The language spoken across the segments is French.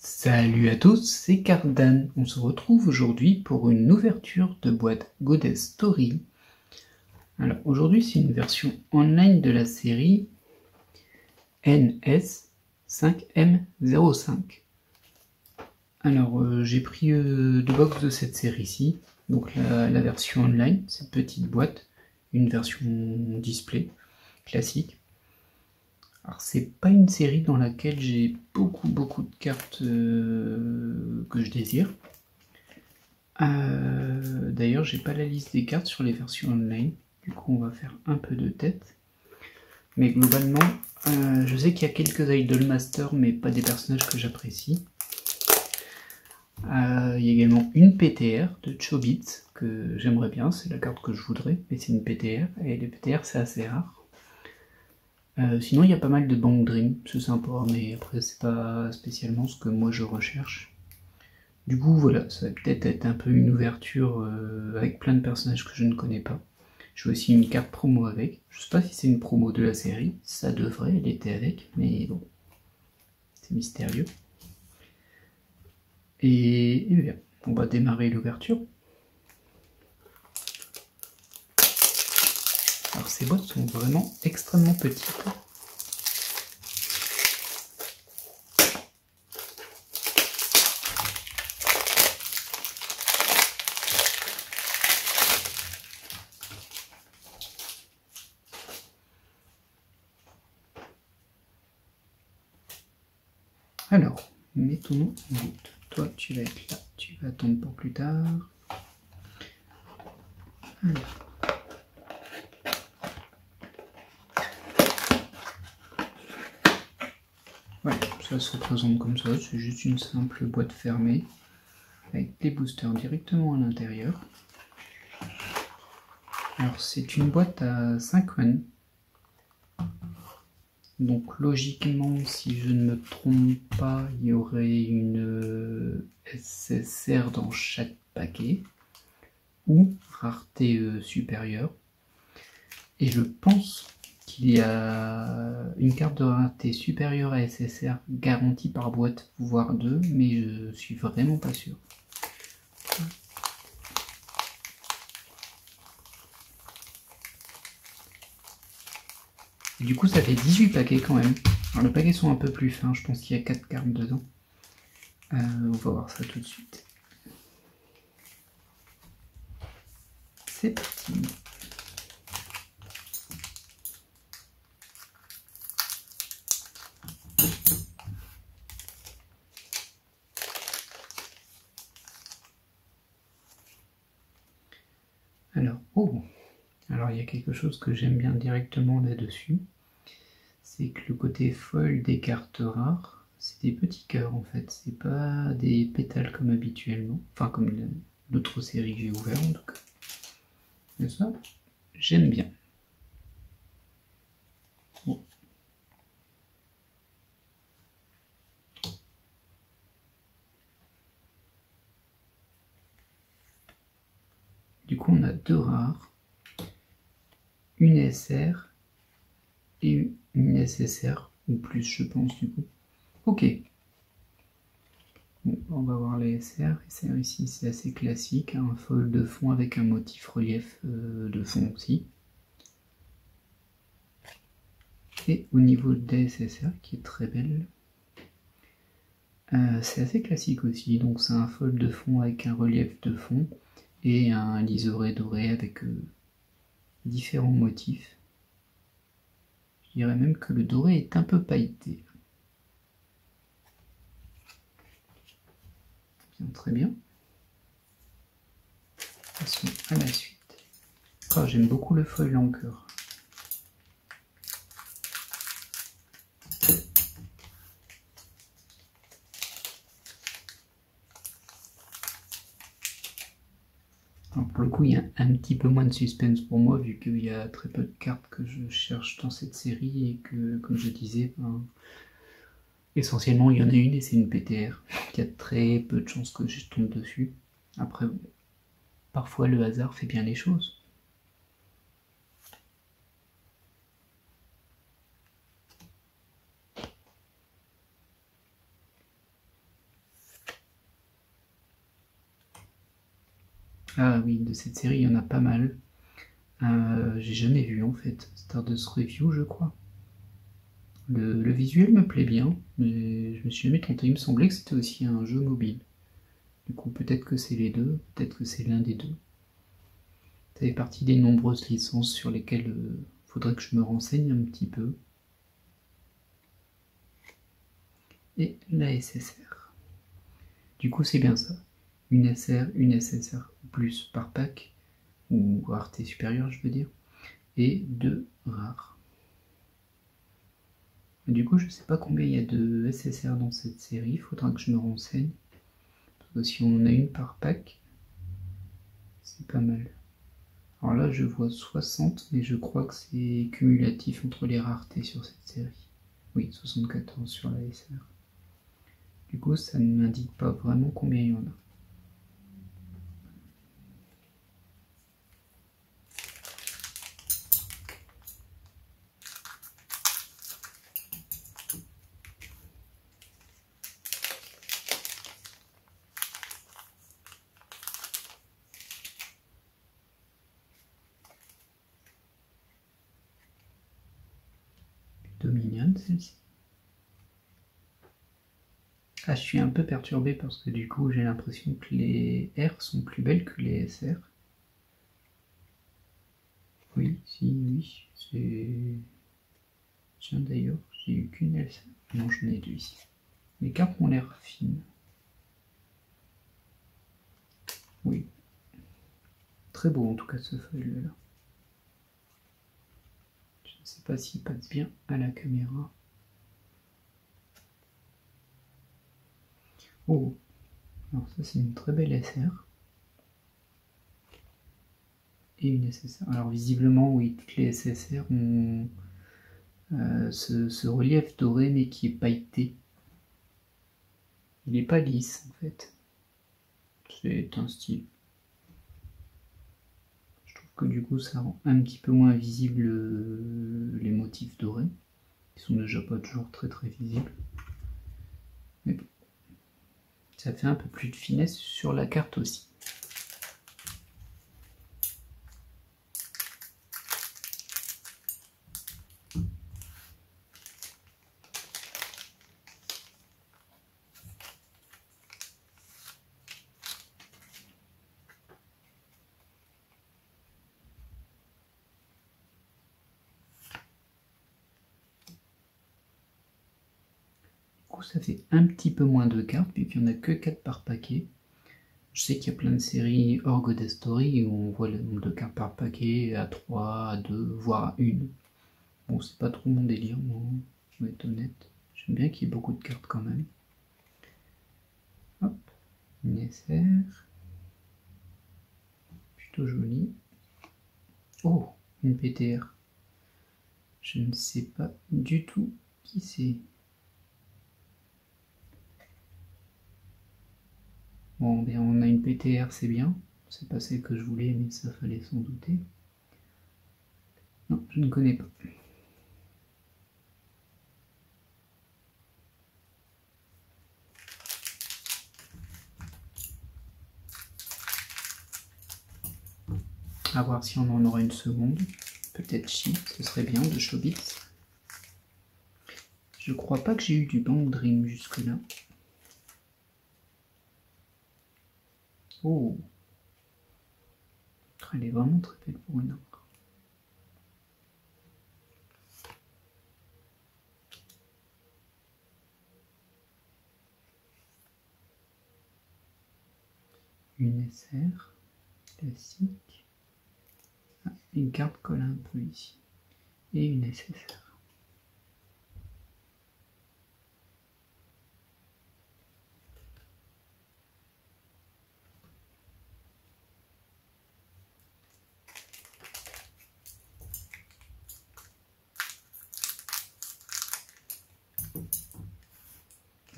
Salut à tous, c'est Cardan. On se retrouve aujourd'hui pour une ouverture de boîte Goddess Story. Alors aujourd'hui c'est une version online de la série NS5M05. Alors j'ai pris deux box de cette série-ci, donc la version online, cette petite boîte, une version display classique. Alors c'est pas une série dans laquelle j'ai beaucoup de cartes que je désire. D'ailleurs j'ai pas la liste des cartes sur les versions online, du coup on va faire un peu de tête. Mais globalement, je sais qu'il y a quelques Idolmaster, mais pas des personnages que j'apprécie. Il y a également une PTR de Chobits que j'aimerais bien, c'est la carte que je voudrais, mais c'est une PTR, et les PTR c'est assez rare. Sinon il y a pas mal de Bang Dream, c'est sympa, mais après c'est pas spécialement ce que moi je recherche. Du coup voilà, ça va peut-être être un peu une ouverture avec plein de personnages que je ne connais pas. J'ai aussi une carte promo avec, je sais pas si c'est une promo de la série, ça devrait, elle était avec, mais bon, c'est mystérieux. Et bien, on va démarrer l'ouverture. Alors ces boîtes sont vraiment extrêmement petites. Alors, mettons-nous en route. Toi, tu vas être là, tu vas attendre pour plus tard. Alors. Voilà, ça se représente comme ça, c'est juste une simple boîte fermée, avec des boosters directement à l'intérieur. Alors c'est une boîte à 5 runs. Donc logiquement, si je ne me trompe pas, il y aurait une SSR dans chaque paquet, ou rareté supérieure. Et je pense qu'il y a une carte de rareté supérieure à SSR garantie par boîte, voire deux, mais je suis vraiment pas sûr. Et du coup ça fait 18 paquets quand même. Alors les paquets sont un peu plus fins, je pense qu'il y a 4 cartes dedans. On va voir ça tout de suite. C'est parti. Alors, alors il y a quelque chose que j'aime bien directement là-dessus. C'est que le côté foil des cartes rares, c'est des petits cœurs en fait, c'est pas des pétales comme habituellement, enfin comme d'autres séries que j'ai ouvertes en tout cas. Mais ça, j'aime bien. Bon. Du coup on a deux rares, une SR et une SSR, ou plus je pense du coup. Ok. Bon, on va voir les SR. SR ici c'est assez classique, un foil de fond avec un motif relief de fond aussi. Et au niveau de SSR qui est très belle, c'est assez classique aussi, donc c'est un foil de fond avec un relief de fond et un liseré doré avec différents motifs. Je dirais même que le doré est un peu pailleté. Bien, très bien. Passons à la suite. Oh, j'aime beaucoup le foil en cœur. Alors pour le coup, il y a un petit peu moins de suspense pour moi, vu qu'il y a très peu de cartes que je cherche dans cette série, et que, comme je disais, essentiellement il y en a une et c'est une PTR. Il y a très peu de chances que je tombe dessus. Après, parfois le hasard fait bien les choses. Ah oui, de cette série, il y en a pas mal. J'ai jamais vu en fait. Stardust Review, je crois. Le visuel me plaît bien, mais je me suis jamais tenté. Il me semblait que c'était aussi un jeu mobile. Du coup, peut-être que c'est les deux, peut-être que c'est l'un des deux. Ça fait partie des nombreuses licences sur lesquelles faudrait que je me renseigne un petit peu. Et la SSR. Du coup, c'est bien ça. Une SR, une SSR plus par pack, ou rareté supérieure, je veux dire, et 2 rares. Du coup, je sais pas combien il y a de SSR dans cette série, faudra que je me renseigne. Parce que si on en a une par pack, c'est pas mal. Alors là, je vois 60, mais je crois que c'est cumulatif entre les raretés sur cette série. Oui, 74 sur la SR. Du coup, ça ne m'indique pas vraiment combien il y en a. Plutôt mignonne celle-ci. Ah, je suis un peu perturbé parce que du coup, j'ai l'impression que les R sont plus belles que les SR. Oui, si, oui, c'est... Tiens, d'ailleurs, j'ai eu qu'une SR. Non, j'en ai deux ici. Les cartes ont l'air fines. Oui. Très beau en tout cas ce feuille-là. Je ne sais pas s'il passe bien à la caméra. Oh, alors ça c'est une très belle SR. Et une SSR. Alors visiblement, oui, toutes les SSR ont ce relief doré mais qui est pailleté. Il n'est pas lisse en fait. C'est un style. Je trouve que du coup ça rend un petit peu moins visible les motifs dorés. Ils sont déjà pas toujours très très visibles. Mais bon, ça fait un peu plus de finesse sur la carte aussi. Ça fait un petit peu moins de cartes, vu qu'il n'y en a que 4 par paquet. Je sais qu'il y a plein de séries hors God Story où on voit le nombre de cartes par paquet à 3, à 2, voire à 1. Bon, c'est pas trop mon délire, moi, je vais être honnête. J'aime bien qu'il y ait beaucoup de cartes quand même. Hop, une SR. Plutôt jolie. Oh, une PTR. Je ne sais pas du tout qui c'est. Bon, ben on a une PTR, c'est bien. C'est pas celle que je voulais, mais ça fallait s'en douter. Non, je ne connais pas. A voir si on en aura une seconde. Peut-être Chi, ce serait bien, de Chobits. Je crois pas que j'ai eu du Bang Dream jusque-là. Oh, elle est vraiment très belle pour une encre. Une SR, classique. Ah, une carte colle un peu ici. Et une SSR.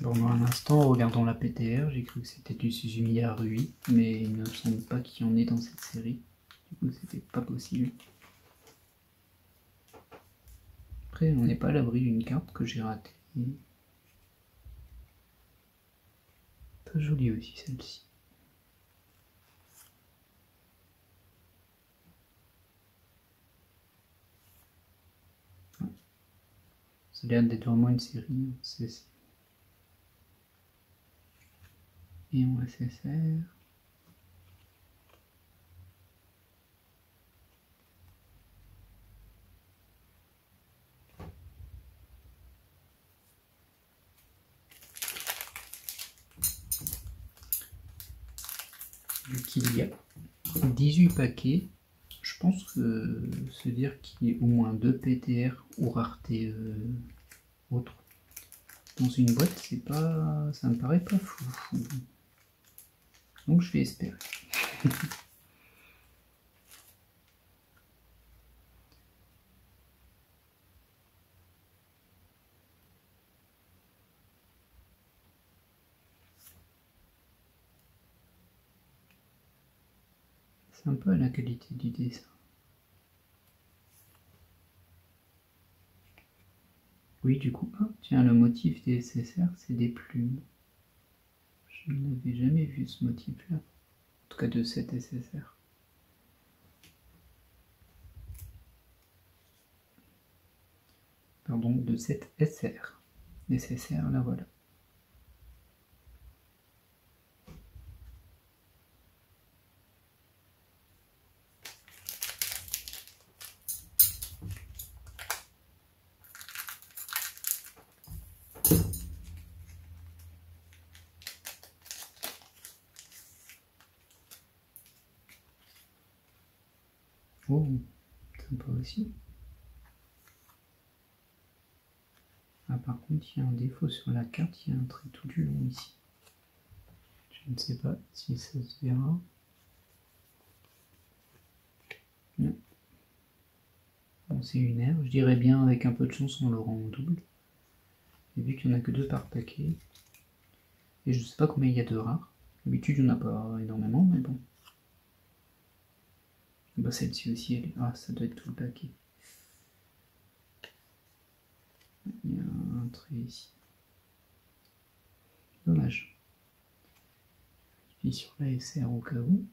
Pendant un instant, en regardant la PTR, j'ai cru que c'était du Suzumi Harui, mais il ne me semble pas qu'il y en ait dans cette série. Du coup, c'était pas possible. Après, on n'est pas à l'abri d'une carte que j'ai ratée. Très jolie aussi celle-ci. Ça a l'air d'être vraiment une série en CC. Et en SSR. Vu qu'il y a 18 paquets, je pense que se dire qu'il y ait au moins 2 PTR ou rareté autre dans une boîte, c'est pas, ça me paraît pas fou. Donc je vais espérer. Sympa la qualité du dessin. Oui, du coup, ah, tiens, le motif des SSR, c'est des plumes. Je n'avais jamais vu ce motif-là. En tout cas de cette SSR. Pardon, de cette SR. SSR, là voilà. Oh, sympa aussi. Ah, par contre, il y a un défaut sur la carte, il y a un trait tout du long ici. Je ne sais pas si ça se verra. Non. Bon, c'est une aire. Je dirais bien, avec un peu de chance, on le rend en double. Et vu qu'il n'y en a que 2 par paquet. Et je ne sais pas combien il y a de rares. D'habitude, il n'y en a pas énormément, mais bon. Bah, celle-ci aussi, elle est... Ah, ça doit être tout le paquet. Il y a un trait ici. Dommage. Je suis sur la SR au cas où.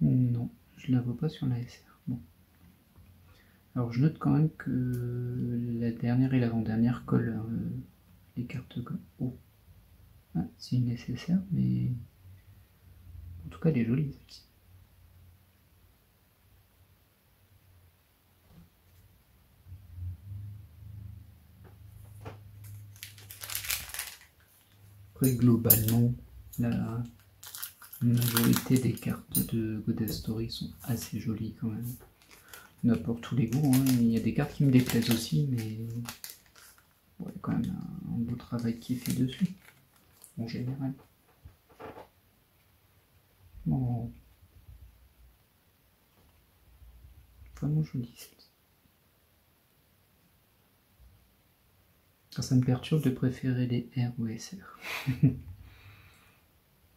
Non, je la vois pas sur la SR. Bon. Alors je note quand même que la dernière et l'avant-dernière collent les cartes. Oh. Ah, c'est une nécessaire, mais en tout cas elle est jolie celle-ci. Après globalement, la majorité des cartes de Goddess Story sont assez jolies quand même. Il y en a pour tous les goûts, hein. Il y a des cartes qui me déplaisent aussi, mais ouais, quand même un beau travail qui est fait dessus, en général. Bon, vraiment jolie celle-ci. Ça me perturbe de préférer les R ou SR. Mais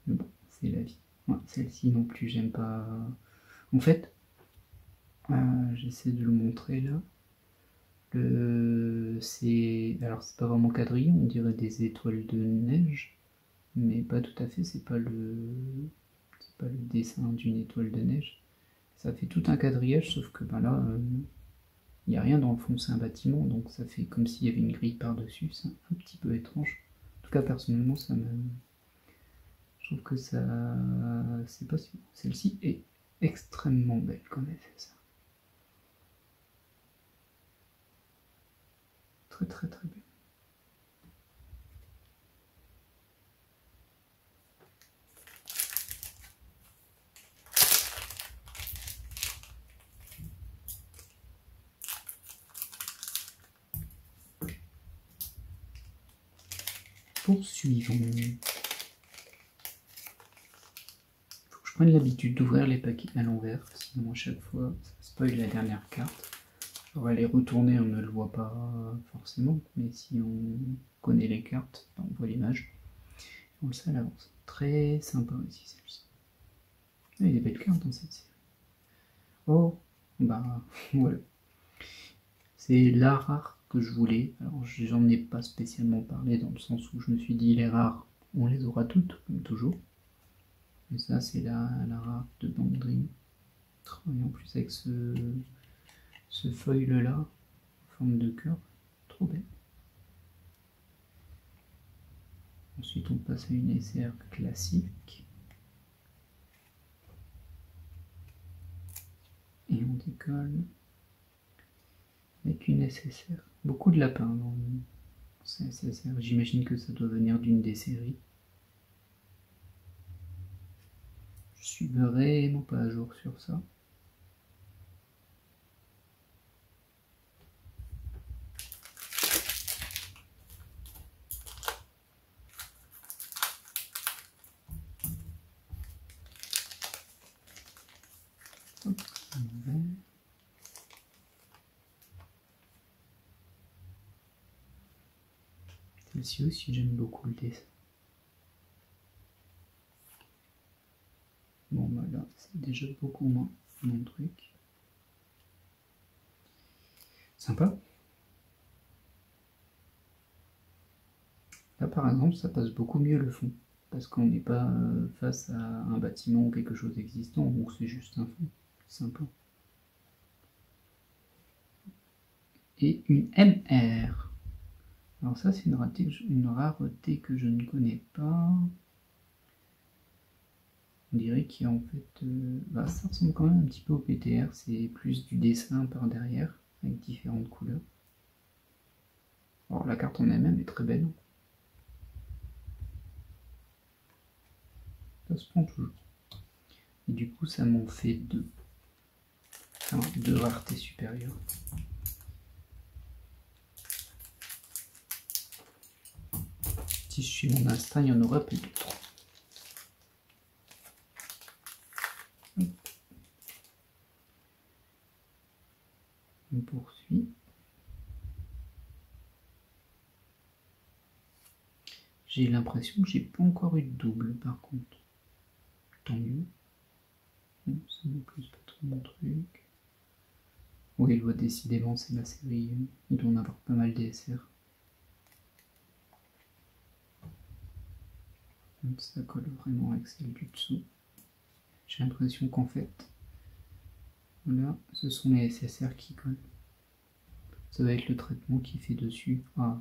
bon, c'est la vie. Ouais, celle-ci non plus, j'aime pas. En fait, j'essaie de le montrer là. Alors c'est pas vraiment quadrillon, on dirait des étoiles de neige, mais pas tout à fait, c'est pas le dessin d'une étoile de neige. Ça fait tout un quadrillage, sauf que ben là, il n'y a rien dans le fond, c'est un bâtiment, donc ça fait comme s'il y avait une grille par-dessus, c'est un petit peu étrange. En tout cas, personnellement, ça me... Je trouve que ça... c'est pas si... Celle-ci est extrêmement belle comme elle fait ça. Très très très belle. Poursuivons. Faut que je prenne l'habitude d'ouvrir les paquets à l'envers, sinon à chaque fois ça spoil la dernière carte. On va les retourner, on ne le voit pas forcément, mais si on connaît les cartes, on voit l'image. On le sait à l'avance. Très sympa aussi celle-ci. Il y a des belles cartes dans cette série. Oh, bah voilà. C'est la rare que je voulais. Alors j'en ai pas spécialement parlé dans le sens où je me suis dit les rares, on les aura toutes, comme toujours. Mais ça c'est la rare de Bang Dream. Et en plus avec ce foil là, forme de cœur, trop belle. Ensuite on passe à une SR classique. Et on décolle avec une SSR. Beaucoup de lapins dans ces SSR. J'imagine que ça doit venir d'une des séries. Je suis vraiment pas à jour sur ça. Hop, celle-ci aussi j'aime beaucoup le dessin. Bon bah là c'est déjà beaucoup moins mon truc. Sympa. Là par exemple ça passe beaucoup mieux le fond. Parce qu'on n'est pas face à un bâtiment ou quelque chose d'existant, donc c'est juste un fond. C'est sympa. Et une MR. Alors ça c'est une rareté que je ne connais pas. On dirait qu'il y a en fait... ça ressemble quand même un petit peu au PTR, c'est plus du dessin par derrière, avec différentes couleurs. Alors la carte en elle-même est très belle. Ça se prend toujours. Et du coup ça m'en fait deux. Enfin, deux raretés supérieures. Si je suis mon instinct, il y en aura plus de 3. On poursuit. J'ai l'impression que j'ai pas encore eu de double par contre. Tant mieux. Non, ça non plus pas trop mon truc. Oui, décidément c'est la série. Il doit en avoir pas mal DSR. Donc ça colle vraiment avec celle du dessous. J'ai l'impression qu'en fait, là, ce sont les SSR qui collent. Ça va être le traitement qui fait dessus. Ah.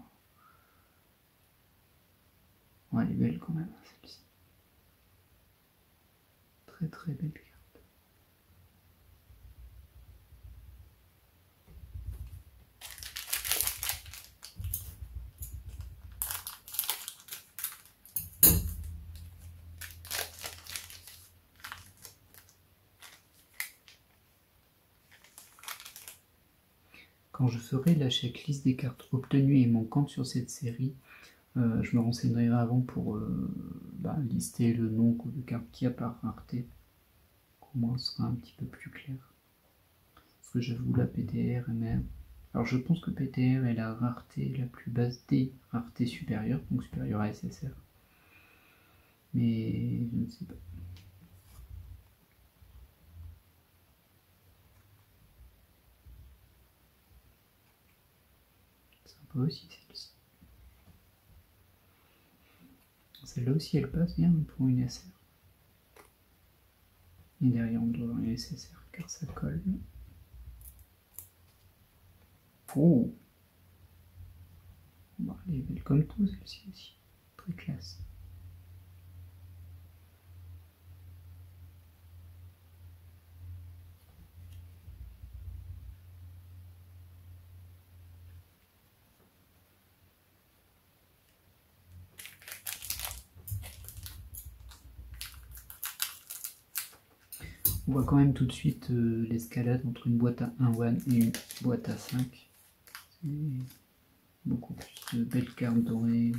Ouais, elle est belle quand même, celle-ci. Très très belle carte. Quand je ferai la checklist des cartes obtenues et manquantes sur cette série, je me renseignerai avant pour lister le nombre de cartes qu'il y a par rareté. Au moins ce sera un petit peu plus clair. Parce que j'avoue la PTR, MR. Alors je pense que PTR est la rareté la plus basse des raretés supérieures, donc supérieure à SSR. Mais je ne sais pas. Sympa aussi celle-ci. Celle-là aussi elle passe bien pour une SR. Et derrière on doit avoir une SSR car ça colle. Oh, bah, elle est belle comme tout celle-ci aussi. Très classe. On voit quand même tout de suite l'escalade entre une boîte à 1 one et une boîte à 5. C'est beaucoup plus de belles cartes dorées.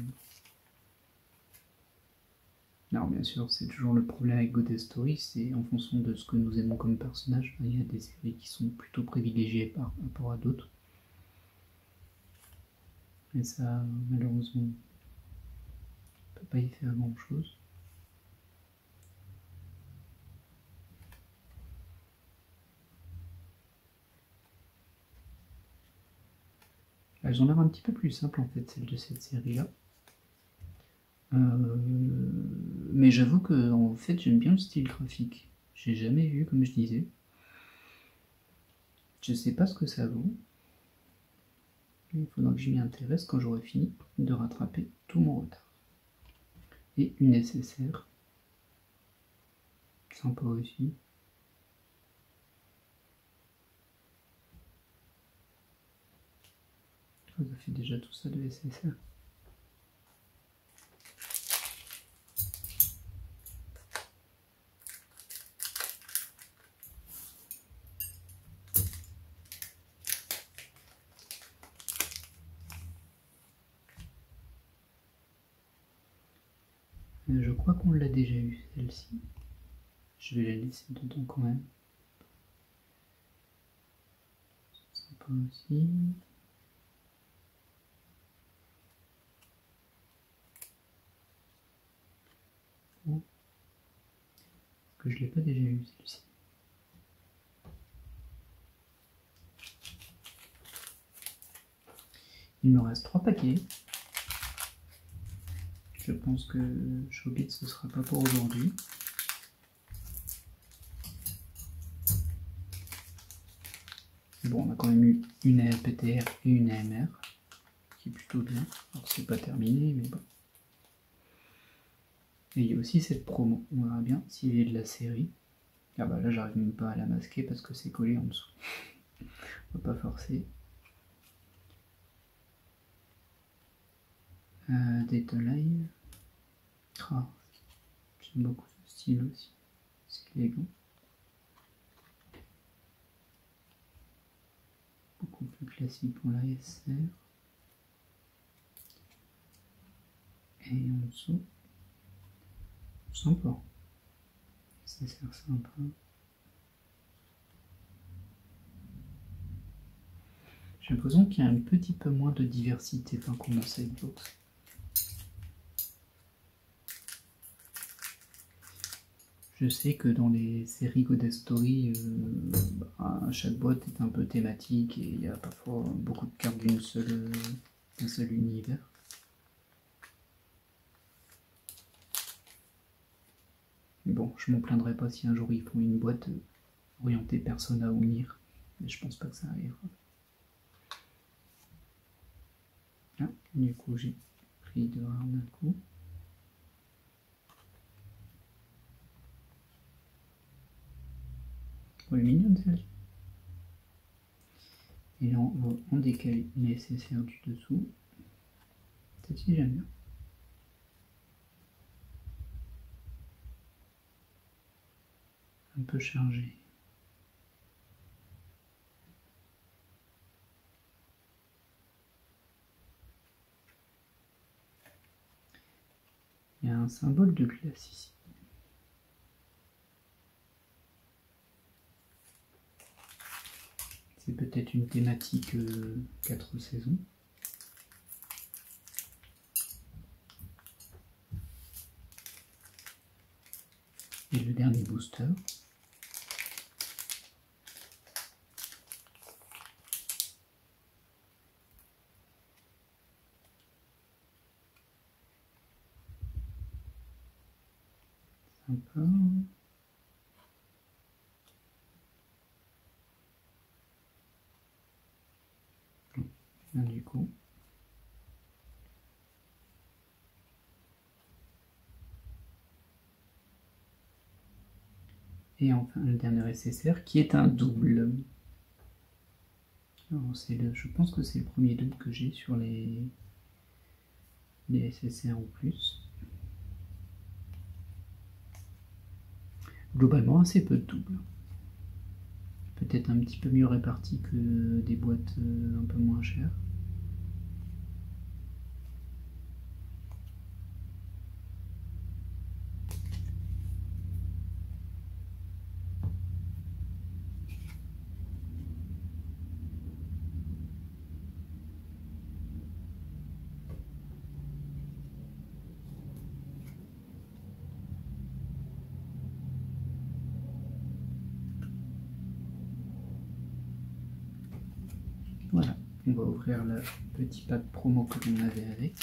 Alors bien sûr, c'est toujours le problème avec Goddess Story, c'est en fonction de ce que nous aimons comme personnage. Il y a des séries qui sont plutôt privilégiées par rapport à d'autres. Et ça, malheureusement, on ne peut pas y faire grand chose. Elles ont l'air un petit peu plus simples en fait, celles de cette série-là. Mais j'avoue que en fait j'aime bien le style graphique. J'ai jamais vu, comme je disais. Je sais pas ce que ça vaut. Il faudra que je m'y intéresse quand j'aurai fini de rattraper tout mon retard. Et une SSR. Sympa aussi. Ça fait déjà tout ça de SSR. Je crois qu'on l'a déjà eu, celle-ci. Je vais la laisser dedans quand même. Sympa aussi. Bon. Que je l'ai pas déjà eu, celle-ci. Il me reste 3 paquets. Je pense que Showbiz ce sera pas pour aujourd'hui. Bon, on a quand même eu une ALPTR et une AMR, qui est plutôt bien. Alors c'est pas terminé, mais bon. Et il y a aussi cette promo, on verra bien s'il est de la série. Ah bah là j'arrive même pas à la masquer parce que c'est collé en dessous. On va pas forcer. Data Live. Ah, j'aime beaucoup ce style aussi. C'est élégant. Beaucoup plus classique pour la SR. Et en dessous, sympa. Ça sert sympa. J'ai l'impression qu'il y a un petit peu moins de diversité quand on commence cette box. Je sais que dans les séries Goddess Story, chaque boîte est un peu thématique et il y a parfois beaucoup de cartes d'un seul univers. Mais bon, je m'en plaindrai pas si un jour ils font une boîte orientée Persona ou Nier, mais je pense pas que ça arrivera. Ah, du coup j'ai pris 2 rares d'un coup. Oh, elle est mignonne celle-ci. Et là on va en décaler les SSR du dessous. Celle-ci j'aime bien. Un peu chargé. Il y a un symbole de glace ici. C'est peut-être une thématique 4 saisons. Et le dernier booster. Sympa. Bien du coup. Et enfin le dernier SSR qui est un double. Alors, je pense que c'est le premier double que j'ai sur les SSR en plus. Globalement assez peu de doubles. Peut-être un petit peu mieux réparti que des boîtes un peu moins chères. Voilà, on va ouvrir le petit pack promo que l'on avait avec.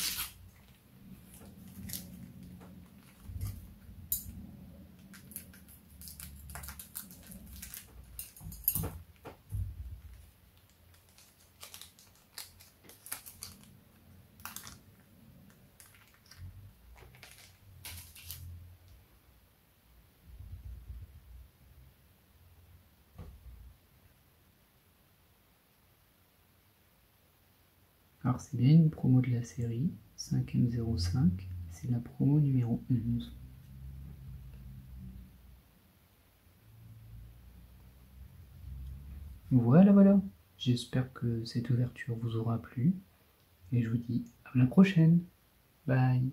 Alors c'est bien une promo de la série, 5M05, c'est la promo numéro 11. Voilà, j'espère que cette ouverture vous aura plu, et je vous dis à la prochaine, bye.